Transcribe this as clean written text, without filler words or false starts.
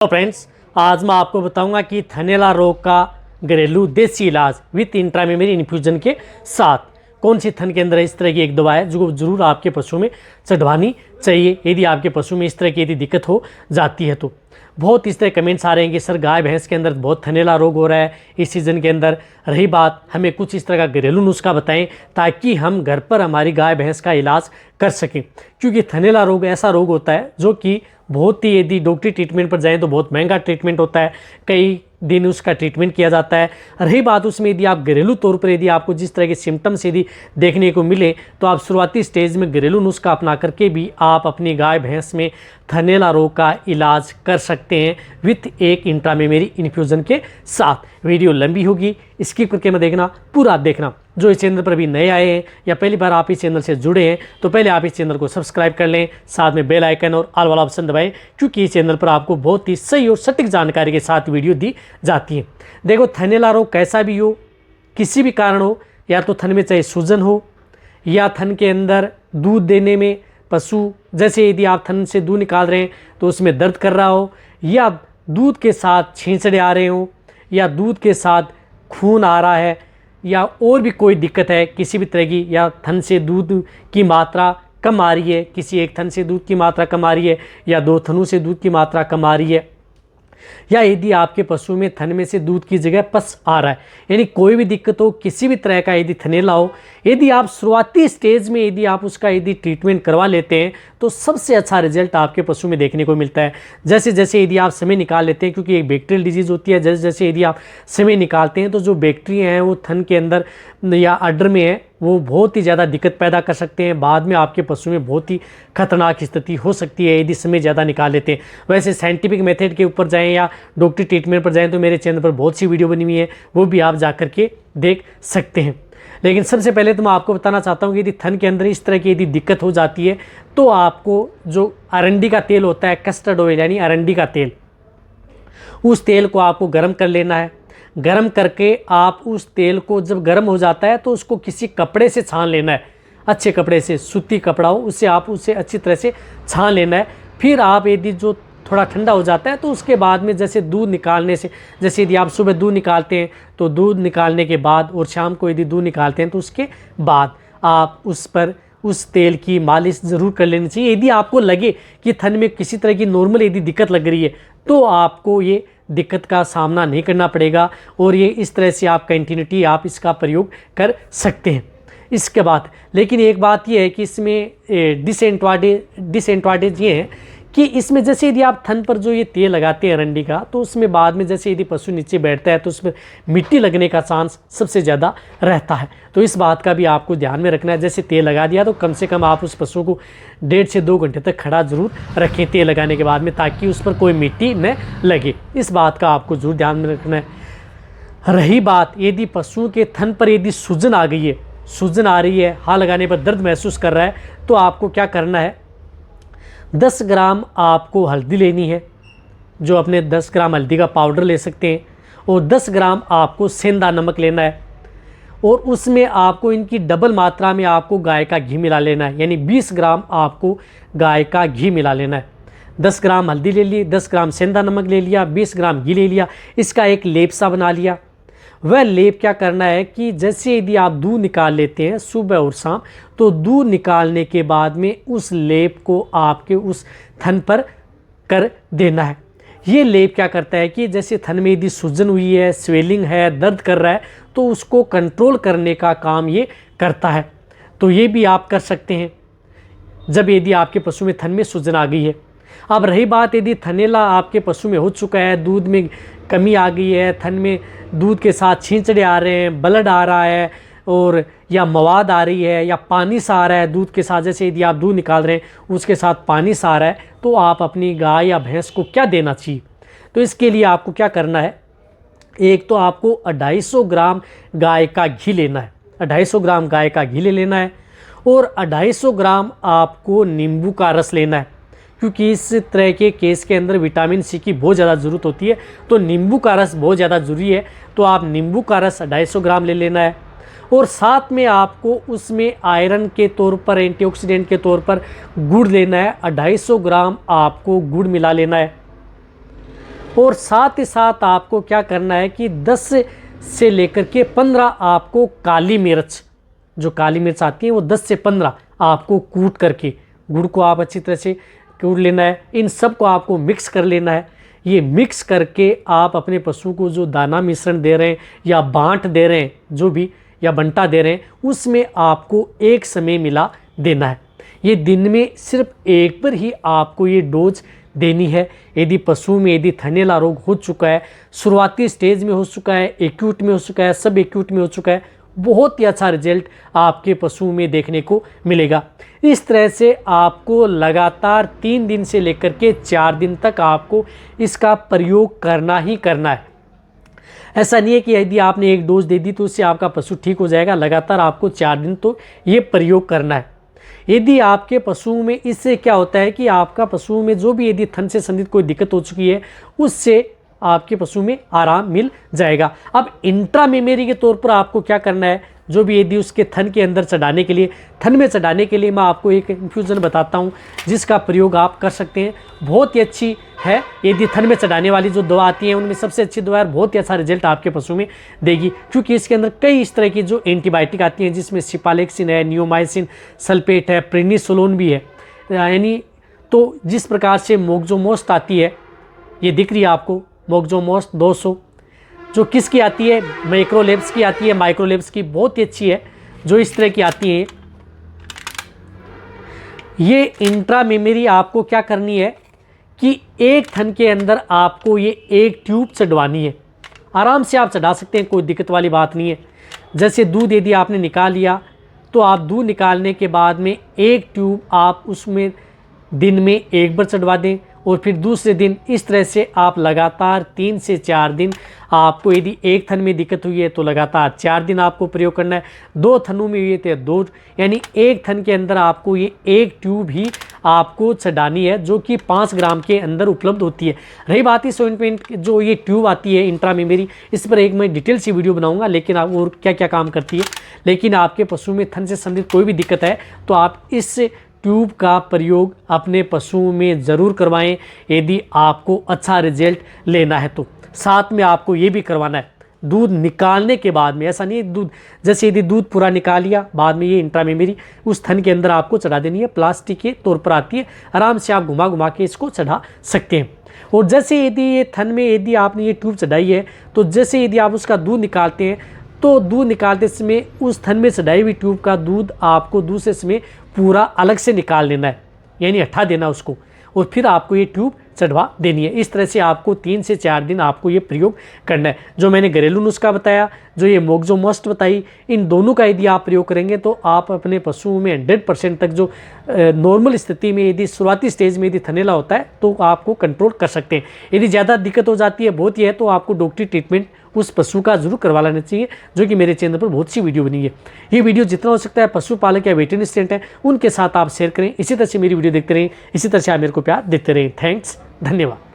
तो फ्रेंड्स, आज मैं आपको बताऊंगा कि थनैला रोग का घरेलू देसी इलाज विथ इंट्रामेमरी इन्फ्यूजन के साथ कौन सी थन के अंदर इस तरह की एक दवा है जो जरूर आपके पशु में चढ़वानी चाहिए यदि आपके पशु में इस तरह की यदि दिक्कत हो जाती है। तो बहुत इस तरह कमेंट्स आ रहे हैं कि सर गाय भैंस के अंदर बहुत थनैला रोग हो रहा है इस सीज़न के अंदर। रही बात, हमें कुछ इस तरह का घरेलू नुस्खा बताएं ताकि हम घर पर हमारी गाय भैंस का इलाज कर सकें, क्योंकि थनैला रोग ऐसा रोग होता है जो कि बहुत ही यदि डॉक्टरी ट्रीटमेंट पर जाएं तो बहुत महंगा ट्रीटमेंट होता है, कई दिन उसका ट्रीटमेंट किया जाता है। रही बात उसमें यदि आप घरेलू तौर पर यदि आपको जिस तरह के सिम्टम्स यदि देखने को मिले तो आप शुरुआती स्टेज में घरेलू नुस्खा अपना करके भी आप अपनी गाय भैंस में थनैला रोग का इलाज कर सकते हैं विथ एक इंट्रामेमरी इन्फ्यूज़न के साथ। वीडियो लंबी होगी, स्किप करके मत देखना, पूरा देखना। जो इस चैनल पर अभी नए आए हैं या पहली बार आप इस चैनल से जुड़े हैं तो पहले आप इस चैनल को सब्सक्राइब कर लें, साथ में बेल आइकन और ऑल वाला ऑप्शन दबाएं, क्योंकि इस चैनल पर आपको बहुत ही सही और सटीक जानकारी के साथ वीडियो दी जाती है। देखो, थनैला रोग कैसा भी हो, किसी भी कारण हो, या तो थन में चाहे सूजन हो या थन के अंदर दूध देने में पशु, जैसे यदि आप थन से दूध निकाल रहे हैं तो उसमें दर्द कर रहा हो, या दूध के साथ छींचड़े आ रहे हो, या दूध के साथ खून आ रहा है, या और भी कोई दिक्कत है किसी भी तरह की, या थन से दूध की मात्रा कम आ रही है, किसी एक थन से दूध की मात्रा कम आ रही है, या दो थनों से दूध की मात्रा कम आ रही है, या यदि आपके पशु में थन में से दूध की जगह पस आ रहा है, यानी कोई भी दिक्कत हो, किसी भी तरह का यदि थनैला हो, यदि आप शुरुआती स्टेज में यदि आप उसका यदि ट्रीटमेंट करवा लेते हैं तो सबसे अच्छा रिजल्ट आपके पशु में देखने को मिलता है। जैसे जैसे यदि आप समय निकाल लेते हैं, क्योंकि एक बैक्टीरियल डिजीज़ होती है, जैसे जैसे यदि आप समय निकालते हैं तो जो बैक्टीरिया हैं वो थन के अंदर या अडर में है वो बहुत ही ज़्यादा दिक्कत पैदा कर सकते हैं। बाद में आपके पशु में बहुत ही खतरनाक स्थिति हो सकती है यदि समय ज़्यादा निकाल लेते हैं। वैसे साइंटिफिक मेथड के ऊपर जाएं या डॉक्टरी ट्रीटमेंट पर जाएं तो मेरे चैनल पर बहुत सी वीडियो बनी हुई है, वो भी आप जा करके देख सकते हैं। लेकिन सबसे पहले तो मैं आपको बताना चाहता हूँ कि यदि थन के अंदर इस तरह की यदि दिक्कत हो जाती है तो आपको जो अरंडी का तेल होता है, कस्टर्ड ऑयल यानी अरंडी का तेल, उस तेल को आपको गर्म कर लेना है। गर्म करके आप उस तेल को जब गर्म हो जाता है तो उसको किसी कपड़े से छान लेना है, अच्छे कपड़े से, सूती कपड़ा हो उससे आप उसे अच्छी तरह से छान लेना है। फिर आप यदि जो थोड़ा ठंडा हो जाता है तो उसके बाद में जैसे दूध निकालने से, जैसे यदि आप सुबह दूध निकालते हैं तो दूध निकालने के बाद और शाम को यदि दूध निकालते हैं तो उसके बाद आप उस पर उस तेल की मालिश ज़रूर कर लेनी चाहिए। यदि आपको लगे कि थन में किसी तरह की नॉर्मल यदि दिक्कत लग रही है तो आपको ये दिक्कत का सामना नहीं करना पड़ेगा और ये इस तरह से आप कंटिन्यूटी आप इसका प्रयोग कर सकते हैं। इसके बाद लेकिन एक बात ये है कि इसमें डिसएडवांटेज ये है कि इसमें जैसे यदि आप थन पर जो ये तेल लगाते हैं अरंडी का, तो उसमें बाद में जैसे यदि पशु नीचे बैठता है तो उसमें मिट्टी लगने का चांस सबसे ज़्यादा रहता है। तो इस बात का भी आपको ध्यान में रखना है। जैसे तेल लगा दिया तो कम से कम आप उस पशु को 1.5 से 2 घंटे तक खड़ा जरूर रखें तेल लगाने के बाद में, ताकि उस पर कोई मिट्टी न लगे। इस बात का आपको जरूर ध्यान में रखना है। रही बात, यदि पशु के थन पर यदि सूजन आ गई है, सूजन आ रही है, हाथ लगाने पर दर्द महसूस कर रहा है, तो आपको क्या करना है, 10 ग्राम आपको हल्दी लेनी है, जो अपने 10 ग्राम हल्दी का पाउडर ले सकते हैं, और 10 ग्राम आपको सेंधा नमक लेना है, और उसमें आपको इनकी डबल मात्रा में आपको गाय का घी मिला लेना है, यानी 20 ग्राम आपको गाय का घी मिला लेना है। 10 ग्राम हल्दी ले ली, 10 ग्राम सेंधा नमक ले लिया, 20 ग्राम घी ले लिया, इसका एक लेप सा बना लिया। वह लेप क्या करना है कि जैसे यदि आप दूध निकाल लेते हैं सुबह और शाम, तो दूध निकालने के बाद में उस लेप को आपके उस थन पर कर देना है। ये लेप क्या करता है कि जैसे थन में यदि सूजन हुई है, स्वेलिंग है, दर्द कर रहा है, तो उसको कंट्रोल करने का काम ये करता है। तो ये भी आप कर सकते हैं जब यदि आपके पशु में थन में सूजन आ गई है। अब रही बात, यदि थनैला आपके पशु में हो चुका है, दूध में कमी आ गई है, थन में दूध के साथ छींचड़े आ रहे हैं, ब्लड आ रहा है, और या मवाद आ रही है, या पानी सा आ रहा है दूध के साथ, जैसे यदि आप दूध निकाल रहे हैं उसके साथ पानी सा आ रहा है, तो आप अपनी गाय या भैंस को क्या देना चाहिए। तो इसके लिए आपको क्या करना है, एक तो आपको 250 ग्राम गाय का घी लेना है, 250 ग्राम गाय का घी ले लेना है, और 250 ग्राम आपको नींबू का रस लेना है, क्योंकि इस तरह के केस के अंदर विटामिन सी की बहुत ज़्यादा ज़रूरत होती है, तो नींबू का रस बहुत ज़्यादा ज़रूरी है। तो आप नींबू का रस 250 ग्राम ले लेना है, और साथ में आपको उसमें आयरन के तौर पर, एंटीऑक्सीडेंट के तौर पर गुड़ लेना है, 250 ग्राम आपको गुड़ मिला लेना है। और साथ ही साथ आपको क्या करना है कि 10 से लेकर के 15 आपको काली मिर्च, जो काली मिर्च आती है वो 10 से 15 आपको कूट करके, गुड़ को आप अच्छी तरह से कूट लेना है। इन सब को आपको मिक्स कर लेना है। ये मिक्स करके आप अपने पशु को जो दाना मिश्रण दे रहे हैं या बांट दे रहे हैं, जो भी या बंटा दे रहे हैं, उसमें आपको एक समय मिला देना है। ये दिन में सिर्फ एक बार ही आपको ये डोज देनी है। यदि पशु में यदि थनैला रोग हो चुका है, शुरुआती स्टेज में हो चुका है, एक्यूट में हो चुका है, सब एक्यूट में हो चुका है, बहुत ही अच्छा रिजल्ट आपके पशु में देखने को मिलेगा। इस तरह से आपको लगातार 3 दिन से लेकर के 4 दिन तक आपको इसका प्रयोग करना ही करना है। ऐसा नहीं है कि यदि आपने एक डोज दे दी तो उससे आपका पशु ठीक हो जाएगा। लगातार आपको 4 दिन तो ये प्रयोग करना है। यदि आपके पशु में, इससे क्या होता है कि आपका पशु में जो भी यदि थन से संबंधित कोई दिक्कत हो चुकी है, उससे आपके पशु में आराम मिल जाएगा। अब इंट्रा मेमरी के तौर पर आपको क्या करना है, जो भी यदि उसके थन के अंदर चढ़ाने के लिए, थन में चढ़ाने के लिए मैं आपको एक इन्फ्यूज़न बताता हूँ जिसका प्रयोग आप कर सकते हैं। बहुत ही अच्छी है। यदि थन में चढ़ाने वाली जो दवा आती है उनमें सबसे अच्छी दवा है, बहुत ही अच्छा रिजल्ट आपके पशु में देगी, क्योंकि इसके अंदर कई इस तरह की जो एंटीबायोटिक आती हैं, जिसमें सिपालेक्सिन है, नियोमाइसिन सल्फेट है, प्रेनिसोलोन भी है। यानी तो जिस प्रकार से मोक्सोमोस्ट आती है, ये दिख रही है आपको मोक्सोमोस्ट 200, जो किसकी आती है, माइक्रोलेब्स की आती है। माइक्रोलेब्स की बहुत ही अच्छी है, जो इस तरह की आती है। ये इंट्रा मेमरी आपको क्या करनी है कि एक थन के अंदर आपको ये एक ट्यूब चढ़वानी है। आराम से आप चढ़ा सकते हैं, कोई दिक्कत वाली बात नहीं है। जैसे दूध यदि आपने निकाल लिया तो आप दूध निकालने के बाद में एक ट्यूब आप उसमें दिन में एक बार चढ़वा दें, और फिर दूसरे दिन इस तरह से आप लगातार 3 से 4 दिन, आपको यदि एक थन में दिक्कत हुई है तो लगातार 4 दिन आपको प्रयोग करना है। 2 थनों में हुए थे 2, यानी एक थन के अंदर आपको ये एक ट्यूब ही आपको चढ़ानी है, जो कि 5 ग्राम के अंदर उपलब्ध होती है। रही बात इस ऑइंटमेंट जो ये ट्यूब आती है इंट्रा मेमरी, इस पर एक मैं डिटेल सी वीडियो बनाऊंगा, लेकिन आप और क्या क्या काम करती है। लेकिन आपके पशु में थन से संबंधित कोई भी दिक्कत है तो आप इस ट्यूब का प्रयोग अपने पशुओं में ज़रूर करवाएं, यदि आपको अच्छा रिजल्ट लेना है तो। साथ में आपको ये भी करवाना है दूध निकालने के बाद में। ऐसा नहीं है दूध, जैसे यदि दूध पूरा निकाल लिया, बाद में ये इंट्रा मेमरी उस थन के अंदर आपको चढ़ा देनी है। प्लास्टिक के तौर पर आती है, आराम से आप घुमा घुमा के इसको चढ़ा सकते हैं। और जैसे यदि ये थन में यदि आपने ये ट्यूब चढ़ाई है, तो जैसे यदि आप उसका दूध निकालते हैं तो दूध निकालते समय उस थन में चढ़ाई हुई ट्यूब का दूध आपको दूसरे समय पूरा अलग से निकाल लेना है, यानी हटा देना उसको, और फिर आपको ये ट्यूब चढ़वा देनी है। इस तरह से आपको 3 से 4 दिन आपको ये प्रयोग करना है। जो मैंने घरेलू नुस्खा बताया, जो ये मोक्सोमोस्ट बताई, इन दोनों का यदि आप प्रयोग करेंगे तो आप अपने पशुओं में 100% तक, जो नॉर्मल स्थिति में यदि शुरुआती स्टेज में यदि थनैला होता है तो आपको कंट्रोल कर सकते हैं। यदि ज़्यादा दिक्कत हो जाती है, बहुत ही है, तो आपको डॉक्टरी ट्रीटमेंट उस पशु का जरूर करवा लेना चाहिए, जो कि मेरे चैनल पर बहुत सी वीडियो बनी है। ये वीडियो जितना हो सकता है पशुपालक या वेटरनरी स्टूडेंट है उनके साथ आप शेयर करें। इसी तरह से मेरी वीडियो देखते रहें, इसी तरह से आप मेरे को प्यार देते रहें। थैंक्स, धन्यवाद।